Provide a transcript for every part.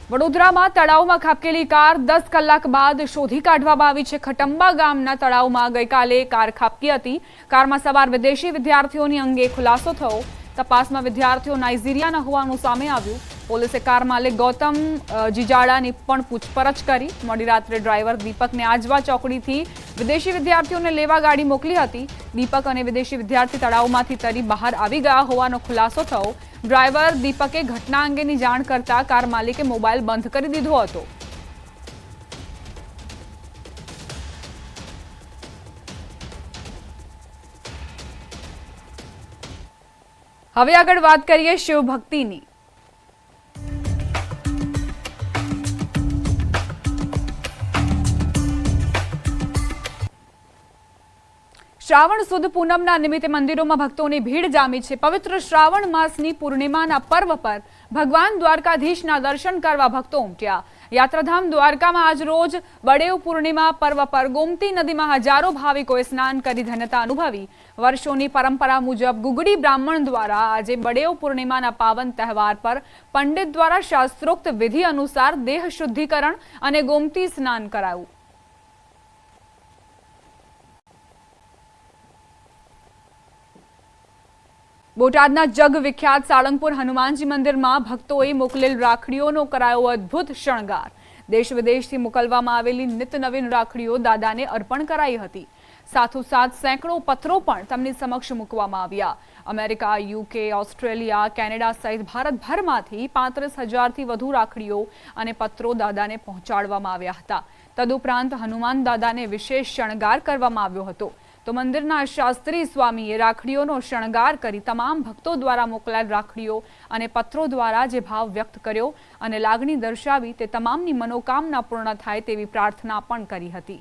વડોદરામાં તળાવમાં ખાબકેલી કાર 10 કલાક બાદ શોધી કાઢવામાં આવી છે। ખટંબા ગામના તળાવમાં ગઈકાલે કાર ખાબકી હતી। કારમાં સવાર વિદેશી વિદ્યાર્થીઓની અંગે ખુલાસો થયો। તપાસમાં વિદ્યાર્થીઓ નાઇજીરિયાના હોવાનું સામે આવ્યું। પોલીસે કાર માલિક ગૌતમ જીજાડાની પણ પૂછપરછ કરી। મોડી રાત્રે ડ્રાઈવર દીપકને આજવા ચોકડીથી વિદેશી વિદ્યાર્થીઓને લેવા ગાડી મોકલી હતી। દીપક અને વિદેશી વિદ્યાર્થી તળાવમાંથી તરી બહાર આવી ગયા હોવાનો ખુલાસો થયો। ડ્રાઈવર દીપકે ઘટના અંગેની જાણ કરતા કાર માલિકે મોબાઈલ બંધ કરી દીધો હતો। હવે આગળ વાત કરીએ શિવભક્તિની। શ્રાવણ સુદ પૂનમના નિમિત્તે મંદિરોમાં ભક્તોની ભીડ જામી છે। પવિત્ર શ્રાવણ માસની પૂર્ણિમાના પર્વ પર ભગવાન દ્વારકાધીશના દર્શન કરવા ભક્તો ઉમટ્યા। યાત્રાધામ દ્વારકામાં આજ રોજ બળેવ પૂર્ણિમા પર્વ પર ગોમતી નદીમાં હજારો ભાવિકોએ સ્નાન કરી ધન્યતા અનુભવી। વર્ષોની પરંપરા મુજબ ગુગડી બ્રાહ્મણ દ્વારા આજે બળેવ પૂર્ણિમાના પાવન તહેવાર પર પંડિત દ્વારા શાસ્ત્રોક્ત વિધિ અનુસાર દેહ શુદ્ધિકરણ અને ગોમતી સ્નાન કરાયું। બોટાદના જગ વિખ્યાત સાળંગપુર હનુમાનજી મંદિરમાં ભક્તોએ મોકલેલ રાખડીઓનો કરાયો અદ્ભુત શણગાર। દેશ વિદેશથી મોકલવામાં આવેલી નિત નવીન રાખડીઓ દાદાને અર્પણ કરાઈ હતી। સાથોસાથ સેંકડો પત્રો પણ તેમની સમક્ષ મૂકવામાં આવ્યા। અમેરિકા, યુકે, ઓસ્ટ્રેલિયા, કેનેડા સહિત ભારતભરમાંથી 35,000થી વધુ રાખડીઓ અને પત્રો દાદાને પહોંચાડવામાં આવ્યા હતા। તદુપરાંત હનુમાન દાદાને વિશેષ શણગાર કરવામાં આવ્યો હતો। તો મંદિરના શાસ્ત્રી સ્વામીએ રાખડીઓનો શણગાર કરી તમામ ભક્તો દ્વારા મોકલાયેલ રાખડીઓ અને પત્રો દ્વારા જે ભાવ વ્યક્ત કર્યો અને લાગણી દર્શાવી તે તમામની મનોકામના પૂર્ણ થાય તેવી પ્રાર્થના પણ કરી હતી।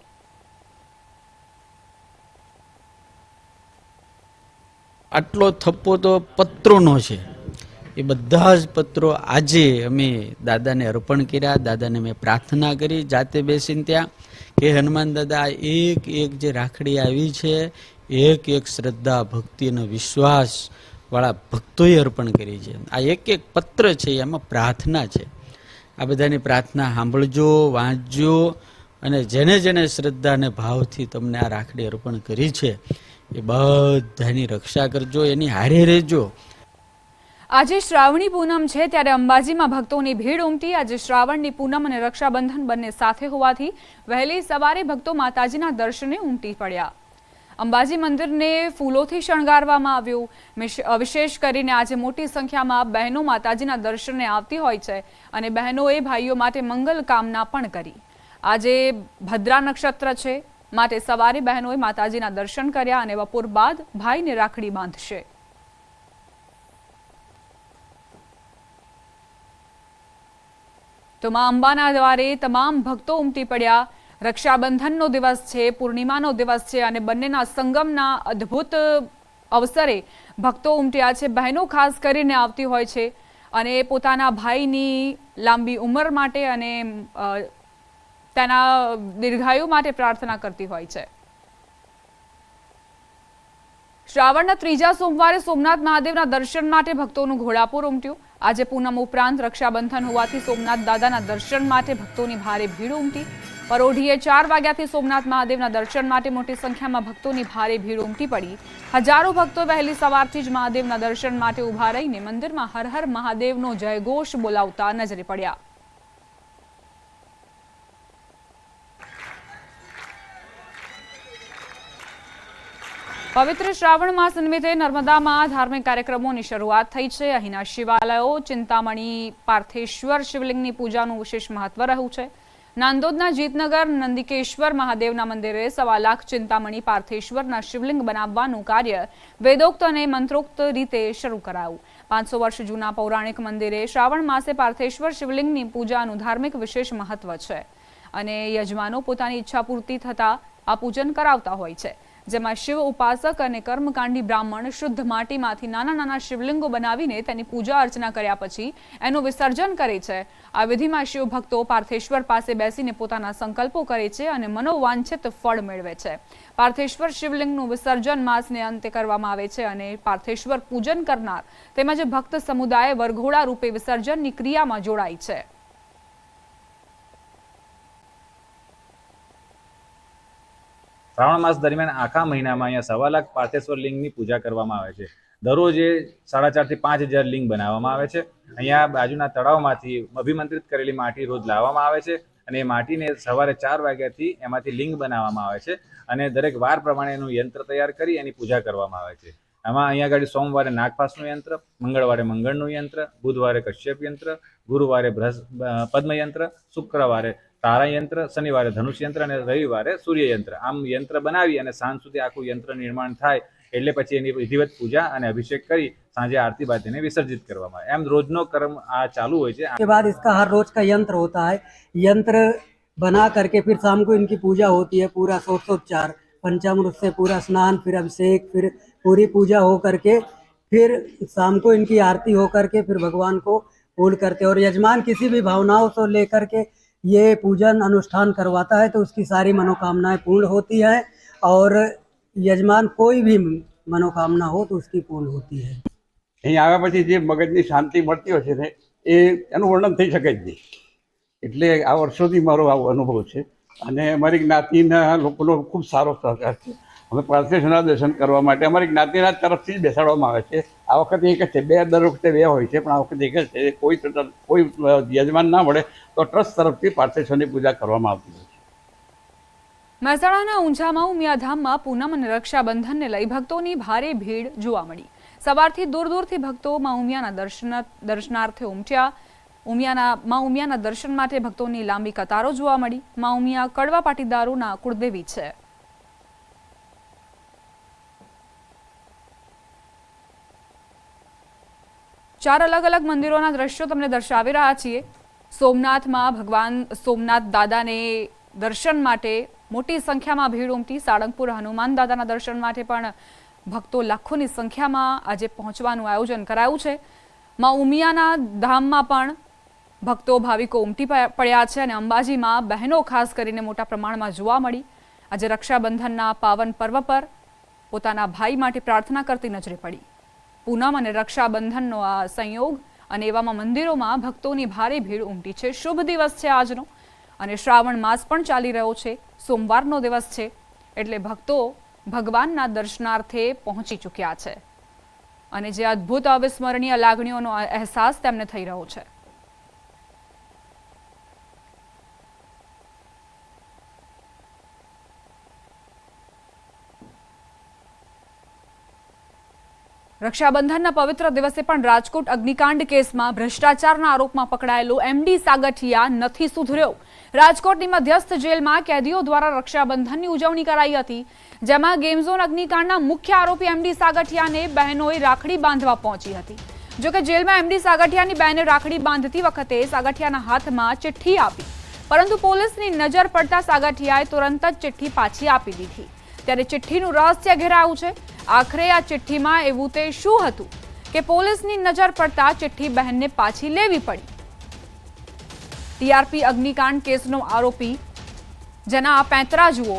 આટલો થપ્પો તો પત્રોનો છે। એ બધા જ પત્રો આજે અમે દાદાને અર્પણ કર્યા। દાદાને મેં પ્રાર્થના કરી જાતે બેસીને ત્યાં કે હનુમાન દાદા એક એક જે રાખડી આવી છે એક એક શ્રદ્ધા ભક્તિ અને વિશ્વાસ વાળા ભક્તોએ અર્પણ કરી છે। આ એક એક પત્ર છે એમાં પ્રાર્થના છે। આ બધાની પ્રાર્થના સાંભળજો, વાંચજો અને જેને જેને શ્રદ્ધા અને ભાવથી તમને આ રાખડી અર્પણ કરી છે એ બધાની રક્ષા કરજો, એની હારે રહેજો। આજે શ્રાવણી પૂનમ છે ત્યારે અંબાજીમાં ભક્તોની ભીડ ઉમટી। આજે શ્રાવણની પૂનમ અને રક્ષાબંધન બંને સાથે હોવાથી વહેલી સવારે ભક્તો માતાજીના દર્શને ઉમટી પડ્યા। અંબાજી મંદિરને ફૂલોથી શણગારવામાં આવ્યું। વિશેષ કરીને આજે મોટી સંખ્યામાં બહેનો માતાજીના દર્શને આવતી હોય છે અને બહેનોએ ભાઈઓ માટે મંગલ કામના પણ કરી। આજે ભદ્રા નક્ષત્ર છે માટે સવારે બહેનોએ માતાજીના દર્શન કર્યા અને બપોર બાદ ભાઈને રાખડી બાંધશે। તો માં અંબાના દ્વારે તમામ ભક્તો ઉમટી પડ્યા। રક્ષાબંધનનો દિવસ છે, પૂર્ણિમાનો દિવસ છે અને બંનેના સંગમના અદ્ભુત અવસરે ભક્તો ઉમટ્યા છે। બહેનો ખાસ કરીને આવતી હોય છે અને પોતાના ભાઈની લાંબી ઉંમર માટે અને તેના દીર્ઘાયુ માટે પ્રાર્થના કરતી હોય છે। શ્રાવણના ત્રીજા સોમવારે સોમનાથ મહાદેવના દર્શન માટે ભક્તોનું ઘોડાપુર ઉમટ્યું। આજે પૂનમ ઉપરાંત રક્ષાબંધન હોવાથી સોમનાથ દાદાના દર્શન માટે ભક્તોની ભારે ભીડ ઉમટી। પરોઢીએ 4 વાગ્યાથી સોમનાથ મહાદેવના દર્શન માટે મોટી સંખ્યામાં ભક્તોની ભારે ભીડ ઉમટી પડી। હજારો ભક્તો વહેલી સવારથી જ મહાદેવના દર્શન માટે ઉભા રહીને મંદિરમાં હર હર મહાદેવનો જયઘોષ બોલાવતા નજરે પડ્યા। પવિત્ર શ્રાવણ માસ નિમિત્તે નર્મદામાં ધાર્મિક કાર્યક્રમોની શરૂઆત થઈ છે। અહીંના શિવાલયો ચિંતામણી પાર્થેશ્વર શિવલિંગની પૂજાનું વિશેષ મહત્વ રહ્યું છે। નાંદોદના જીતનગર નંદિકેશ્વર મહાદેવના મંદિરે 1.25 લાખ ચિંતામણી પાર્થેશ્વરના શિવલિંગ બનાવવાનું કાર્ય વેદોક્ત અને મંત્રોક્ત રીતે શરૂ કરાયું। 500 વર્ષ જૂના પૌરાણિક મંદિરે શ્રાવણ માસે પાર્થેશ્વર શિવલિંગની પૂજાનું ધાર્મિક વિશેષ મહત્વ છે અને યજમાનો પોતાની ઈચ્છા પૂર્તિ થતા આ પૂજન કરાવતા હોય છે। જેમાં શિવ ઉપાસક અને કર્મકાંડી બ્રાહ્મણ શુદ્ધ માટીમાંથી નાના નાના શિવલિંગો બનાવીને તેની પૂજા અર્ચના કર્યા પછી એનું વિસર્જન કરે છે। આ વિધિમાં શિવ ભક્તો પાર્થેશ્વર પાસે બેસીને પોતાના સંકલ્પો કરે છે અને મનોવાંછિત ફળ મેળવે છે। પાર્થેશ્વર શિવલિંગનું વિસર્જન માસને અંતે કરવામાં આવે છે અને પાર્થેશ્વર પૂજન કરનાર તેમજ ભક્ત સમુદાય વરઘોડા રૂપે વિસર્જનની ક્રિયામાં જોડાય છે। શ્રાવણ માસ દરમિયાન આખા મહિનામાં અહીંયા 1.25 લાખ પાર્થેશ્વર લિંગની પૂજા કરવામાં આવે છે. દરરોજ 4,500 થી 5,000 લિંગ બનાવવામાં આવે છે. અહીંયા બાજુના તળાવમાંથી અભિમંત્રિત કરેલી માટી રોજ લાવવામાં આવે છે અને એ માટીને સવારે 4 વાગ્યાથી એમાંથી લિંગ બનાવવામાં આવે છે અને દરેક વાર પ્રમાણે એનું યંત્ર તૈયાર કરી એની પૂજા કરવામાં આવે છે. આમાં અહીંયા આગળ સોમવારે નાગપાસનું યંત્ર, મંગળવારે મંગળનું યંત્ર, બુધવારે કશ્યપ યંત્ર, ગુરુવારે પદ્મ યંત્ર, શુક્રવારે તારા યંત્ર, શનિવારે ધનુષ યંત્ર અને રવિવારે સૂર્ય યંત્ર, આમ યંત્ર બનાવી અને સાંજ સુધી આખું યંત્ર નિર્માણ થાય એટલે પછી એની વિધિવત પૂજા અને અભિષેક કરી સાંજે આરતી બાદ એને विसर्जित કરવામાં આવે. એમ રોજનો ક્રમ આ ચાલુ હોય છે. के बाद इसका हर रोज का यंत्र होता है. यंत्र बना करके फिर शाम को इनकी पूजा होती है, पूरा षोडशोपचार पंचामृत से पूरा स्नान, फिर अभिषेक, फिर पूरी पूजा हो करके फिर शाम को इनकी आरती हो करके फिर भगवान को पूर्ण करते हैं. और यजमान किसी भी भावनाओं से लेकर के ये पूजन अनुष्ठान करवाता है तो उसकी सारी मनोकामनाएं पूर्ण होती है और यजमान कोई भी मनोकामना हो तो उसकी पूर्ण होती है. અહીં આવ્યા પછી જે મગજની શાંતિ મળતી હોય છે ને એ એનું વર્ણન થઈ શકે જ નહીં. એટલે આ વર્ષોથી મારો આવો અનુભવ છે અને અમારી જ્ઞાતિના લોકોનો ખૂબ સારો સહકાર છે. અમે પાર્થેશ્વરના દર્શન કરવા માટે અમારી જ્ઞાતિના તરફથી જ બેસાડવામાં આવે છે. આ વખતે એક જ છે, દર વખતે બે હોય છે, પણ આ વખતે એક જ છે. કોઈ યજમાન ના મળે તો ટ્રસ્ટ તરફથી પાર્થેશ્વરની પૂજા કરવામાં આવતી હોય છે. મહેસાણાના ઊંઝામાં ઉમિયાધામમાં પૂનમ અને રક્ષાબંધનને લઈ ભક્તોની ભારે ભીડ જોવા મળી. સવારથી દૂર દૂરથી ભક્તો માં ઉમિયાના દર્શનાર્થે ઉમટ્યા. માં ઉમિયાના દર્શન માટે ભક્તોની લાંબી કતારો જોવા મળી. માં ઉમિયા કડવા પાટીદારોના કુળદેવી છે. ચાર અલગ અલગ મંદિરોના દ્રશ્યો તમને દર્શાવી રહ્યા છીએ. સોમનાથમાં ભગવાન સોમનાથ દાદાને દર્શન માટે મોટી સંખ્યામાં ભીડ ઉમટી. સાળંગપુર હનુમાન દાદાના દર્શન માટે પણ ભક્તો લાખોની સંખ્યામાં આજે પહોંચવાનું આયોજન કરાયું છે. માં ઉમિયાના ધામમાં પણ ભક્તો ભાવિકો ઉમટી પડ્યા છે અને અંબાજીમાં બહેનો ખાસ કરીને મોટા પ્રમાણમાં જોવા મળી. આજે રક્ષાબંધનના પાવન પર્વ પર પોતાના ભાઈ માટે પ્રાર્થના કરતી નજરે પડી. પૂનમ અને રક્ષાબંધનનો આ સંયોગ અને એવામાં મંદિરોમાં ભક્તોની ભારે ભીડ ઉમટી છે. શુભ દિવસ છે આજનો અને શ્રાવણ માસ પણ ચાલી રહ્યો છે. સોમવારનો દિવસ છે એટલે ભક્તો ભગવાનના દર્શનાર્થે પહોંચી ચૂક્યા છે અને જે અદ્ભુત અવિસ્મરણીય લાગણીઓનો અહેસાસ તેમને થઈ રહ્યો છે. રક્ષાબંધનના પવિત્ર દિવસે પણ રાજકોટ અગ્નિકાંડ કેસમાં ભ્રષ્ટાચારના આરોપમાં પકડાયેલો એમડી સાગઠિયા નથી સુધર્યો. રાજકોટની મધ્યસ્થ જેલમાં કેદીઓ દ્વારા રક્ષાબંધનની ઉજવણી કરાઈ હતી, જેમાં ગેમ ઝોન અગ્નિકાંડના મુખ્ય આરોપી એમડી સાગઠિયાને બહેનોએ રાખડી બાંધવા પહોંચી હતી. જોકે જેલમાં એમડી સાગઠિયાની બહેને રાખડી બાંધતી વખતે સાગઠિયાના હાથમાં ચિઠ્ઠી આપી, પરંતુ પોલીસની નજર પડતા સાગઠિયાએ તુરંત જ ચિઠ્ઠી પાછી આપી દીધી. ત્યારે ચિઠ્ઠીનું રહસ્ય ઘેરાયું છે. આખરે આ ચિઠ્ઠીમાં એવું તે શું હતું કે પોલીસની નજર પડતા ચિઠ્ઠી બહેનને પાછી લેવી પડી. ટીઆરપી અગ્નિકાંડ કેસનો આરોપી જેના પેંતરા જુઓ.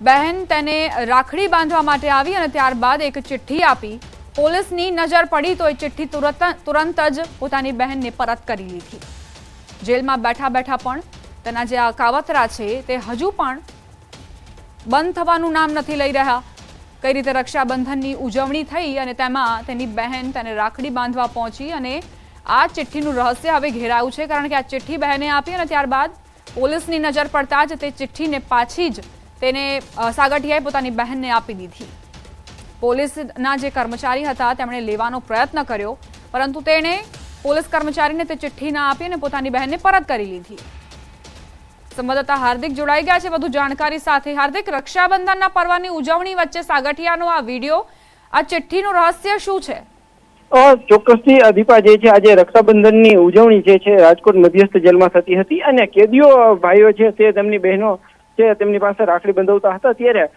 બહેન તેને રાખડી બાંધવા માટે આવી અને ત્યારબાદ એક ચિઠ્ઠી આપી. પોલીસની નજર પડી તો એ ચિઠ્ઠી તુરંત જ પોતાની બહેનને પરત કરી લીધી. જેલમાં બેઠા બેઠા પણ તેના જે આ કાવતરા છે તે હજુ પણ બંધ થવાનું નામ નથી લઈ રહ્યા. કઈ રીતે રક્ષાબંધનની ઉજવણી થઈ અને તેમાં તેની બહેન તેને રાખડી બાંધવા પહોંચી અને આ ચિઠ્ઠીનું રહસ્ય હવે ઘેરાયું છે, કારણ કે આ ચિઠ્ઠી બહેને આપી અને ત્યારબાદ પોલીસની નજર પડતા જ તે ચિઠ્ઠીને પાછી જ તેને સાગઠિયાએ પોતાની બહેનને આપી દીધી. પોલીસના જે કર્મચારી હતા તેમણે લેવાનો પ્રયત્ન કર્યો, પરંતુ તેણે પોલીસ કર્મચારીને તે ચિઠ્ઠી ના આપી અને પોતાની બહેનને પરત કરી લીધી. સંવાદદાતા હાર્દિક જોડાઈ ગયા છે વધુ જાણકારી સાથે. હાર્દિક, રક્ષાબંધનના પર્વની ઉજવણી વચ્ચે સાગઠિયાનો આ વિડીયો, આ ચિઠ્ઠીનું રહસ્ય શું છે? ચોક્કસથી દીપા, જે છે આજે રક્ષાબંધનની ઉજવણી જે છે રાજકોટ મધ્યસ્થ જેલમાં થતી હતી અને કેદીઓ ભાઈઓ છે તે તેમની બહેનો છે તેમની પાસે રાખડી બંધાવતા હતા. ત્યારે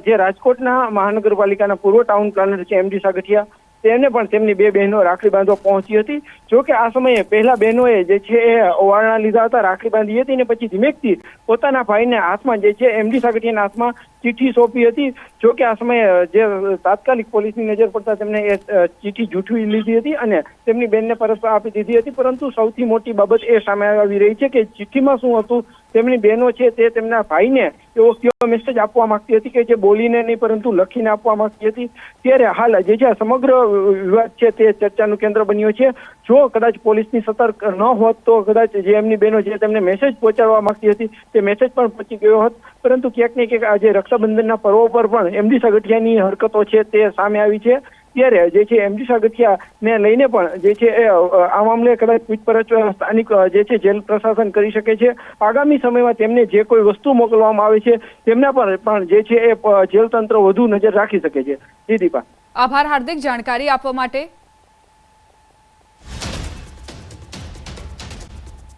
જે રાજકોટના મહાનગરપાલિકાના પૂર્વ ટાઉન પ્લાનર છે એમડી સાગઠિયા, તેમને પણ તેમની બે બહેનો રાખડી બાંધવા પહોંચી હતી. જો કે આ સમયે પહેલા બહેનોએ જે છે એ ઓવારણા લીધા હતા, રાખડી બાંધી હતી ને પછી ધીમેકથી પોતાના ભાઈને હાથમાં જે છે એમડી સાગઠિયાના હાથમાં ચિઠ્ઠી સોંપી હતી. જો કે આ સમયે જે તાત્કાલિક પોલીસની નજર પડતા તેમને એ ચિઠ્ઠી જૂઠવી લીધી હતી અને તેમની બહેનને પરત આપી દીધી હતી. પરંતુ સૌથી મોટી બાબત એ સામે આવી રહી છે કે ચિઠ્ઠીમાં શું હતું, તેમની બહેનો છે તે તેમના ભાઈને એવો કેવો મેસેજ આપવા માંગતી હતી કે જે બોલીને નહીં પરંતુ લખીને આપવા માંગતી હતી. ત્યારે હાલ જે છે સમગ્ર વિવાદ છે તે ચર્ચાનું કેન્દ્ર બન્યો છે. જો કદાચ પોલીસની સતર્ક ન હોત તો કદાચ જે એમની બહેનો છે તેમને મેસેજ પહોંચાડવા માંગતી હતી તે મેસેજ પણ પહોંચી ગયો હોત. પરંતુ ક્યાંક ને ક્યાંક આજે રક્ષાબંધનના પર્વ પર પણ એમડી સાગઠિયાની હરકતો છે તે સામે આવી છે. ત્યારે જે છે એમડી સાગઠિયાને લઈને પણ જે છે આ મામલે કદાચ પૂછપરછ સ્થાનિક જે છે જેલ પ્રશાસન કરી શકે છે. આગામી સમયમાં તેમને જે કોઈ વસ્તુ મોકલવામાં આવે છે તેમના પર પણ જે છે એ જેલ તંત્ર વધુ નજર રાખી શકે છે. જી દીપા. આભાર હાર્દિક જાણકારી આપવા માટે.